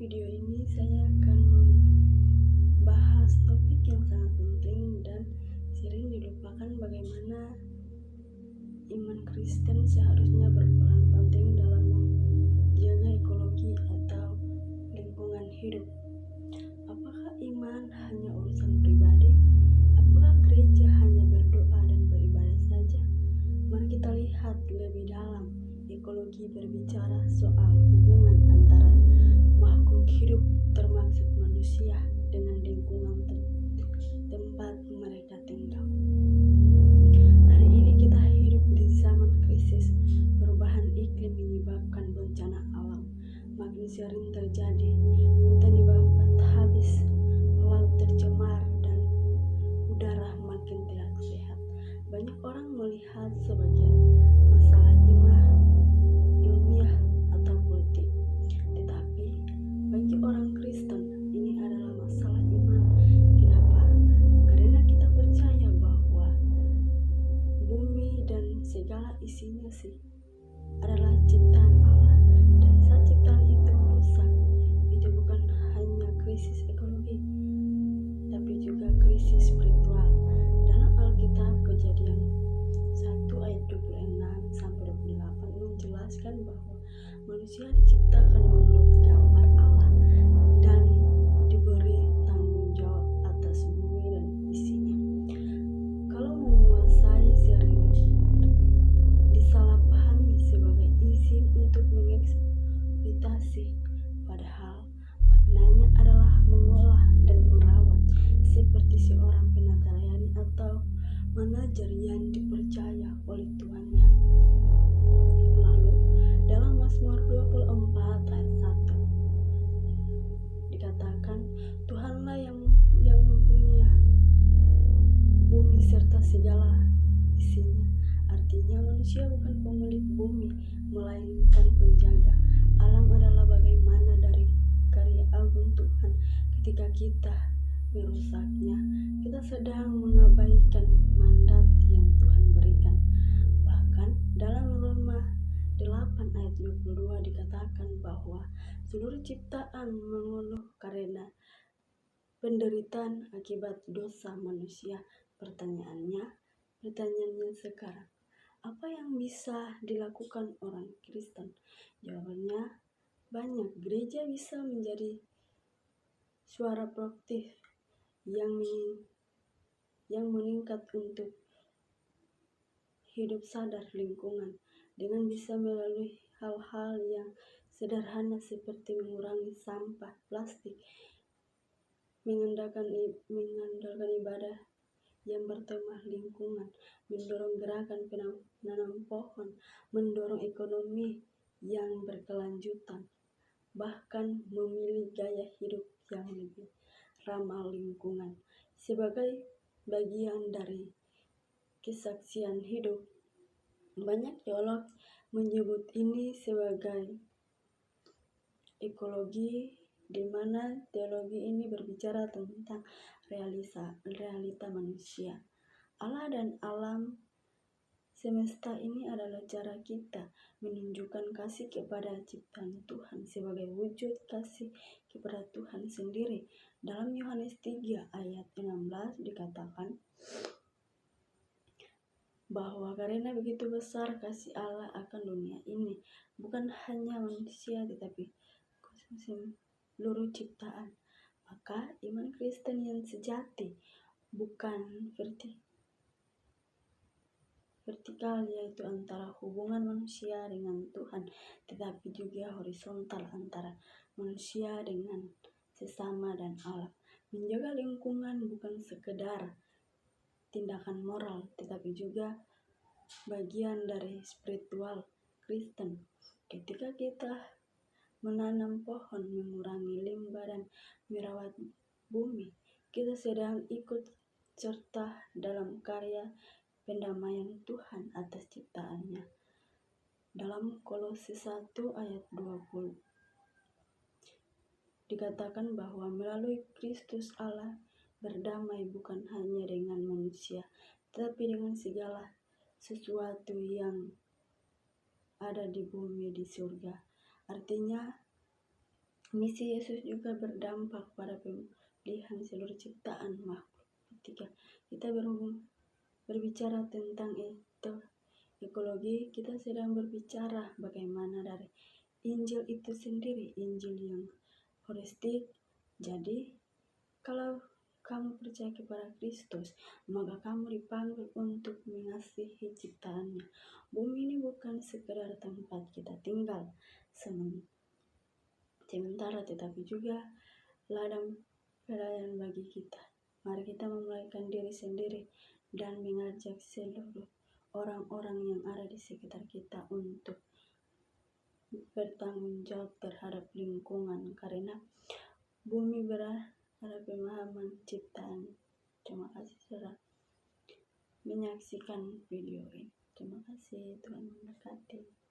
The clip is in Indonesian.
video ini saya akan membahas topik yang sangat penting dan sering dilupakan, bagaimana iman Kristen seharusnya berperan penting dalam menjaga ekologi atau lingkungan hidup. Apakah iman hanya urusan pribadi? Apakah gereja hanya berdoa dan beribadah saja? Mari kita lihat lebih dalam. Ekologi berbicara soal hubungan antara makhluk hidup termasuk manusia dengan lingkungan tempat mereka tinggal. Hari ini kita hidup di zaman krisis. Perubahan iklim menyebabkan bencana alam makin sering terjadi. Hutan dibabat habis, laut tercemar, dan udara makin tidak sehat. Banyak orang melihat sebagai masalah ilmiah atau politik, tetapi bagi orang Kristen ini adalah masalah iman. Kenapa? Karena kita percaya bahwa bumi dan segala isinya adalah ciptaan Allah, dan saat ciptaan itu rusak, itu bukan hanya krisis ekologi, tapi juga krisis spiritual. Dalam Alkitab Kejadian 1 ayat 26-28 menjelaskan bahwa manusia diciptakan menurut gambar Allah dan diberi tanggung jawab atas bumi dan isinya. Kalau menguasai sering disalahpahami sebagai izin untuk mengeksploitasi, padahal maknanya adalah mengolah dan merawat, seperti seorang penata layani atau manajer yang dipercaya oleh tuannya. Lalu dalam Mazmur 24 ayat 1 dikatakan, Tuhanlah yang mempunyai bumi serta segala isinya. Artinya manusia bukan pemilik bumi, melainkan penjaga. Alam adalah bagaimana dari karya agung Tuhan. Ketika kita merusaknya, kita sedang mengabaikan mandat yang Tuhan berikan. Bahkan dalam Roma 8 ayat 22 dikatakan bahwa seluruh ciptaan mengeluh karena penderitaan akibat dosa manusia. Pertanyaannya sekarang, apa yang bisa dilakukan orang Kristen? Jawabannya banyak. Gereja bisa menjadi suara proaktif yang meningkat untuk hidup sadar lingkungan, dengan bisa melalui hal-hal yang sederhana seperti mengurangi sampah plastik, mengandalkan ibadah yang bertema lingkungan, mendorong gerakan penanam pohon, mendorong ekonomi yang berkelanjutan, bahkan memilih gaya hidup yang lebih ramah lingkungan. Sebagai bagian dari kesaksian hidup, banyak teolog menyebut ini sebagai ekologi, di mana teologi ini berbicara tentang realita manusia. Allah dan alam semesta ini adalah cara kita menunjukkan kasih kepada ciptaan Tuhan sebagai wujud kasih kepada Tuhan sendiri. Dalam Yohanes 3 ayat 16 dikatakan bahwa karena begitu besar kasih Allah akan dunia ini, bukan hanya manusia tetapi seluruh ciptaan. Maka iman Kristen yang sejati bukan vertikal, yaitu antara hubungan manusia dengan Tuhan, tetapi juga horizontal antara manusia dengan sesama dan Allah. Menjaga lingkungan bukan sekedar tindakan moral, tetapi juga bagian dari spiritual Kristen. Ketika kita menanam pohon, mengurangi limbah, dan merawat bumi, kita sedang ikut serta dalam karya pendamaian Tuhan atas ciptaannya. Dalam Kolose 1 ayat 20 dikatakan bahwa melalui Kristus Allah berdamai bukan hanya dengan manusia, tetapi dengan segala sesuatu yang ada di bumi di surga. Artinya Misi Yesus juga berdampak pada pemulihan seluruh ciptaan makhluk. Ketika kita berbicara tentang ekologi, kita sedang berbicara bagaimana dari Injil itu sendiri, Injil yang holistik. Jadi, kalau kamu percaya kepada Kristus, maka kamu dipanggil untuk mengasihi ciptaannya. Bumi ini bukan sekedar tempat kita tinggal sementara, tetapi juga ladang pelayan bagi kita. Mari kita memulihkan diri sendiri dan mengajak seluruh orang-orang yang ada di sekitar kita untuk bertanggung jawab terhadap lingkungan, karena bumi berada pemahaman ciptaan. Terima kasih sudah menyaksikan video ini. Terima kasih, Tuhan memberkati.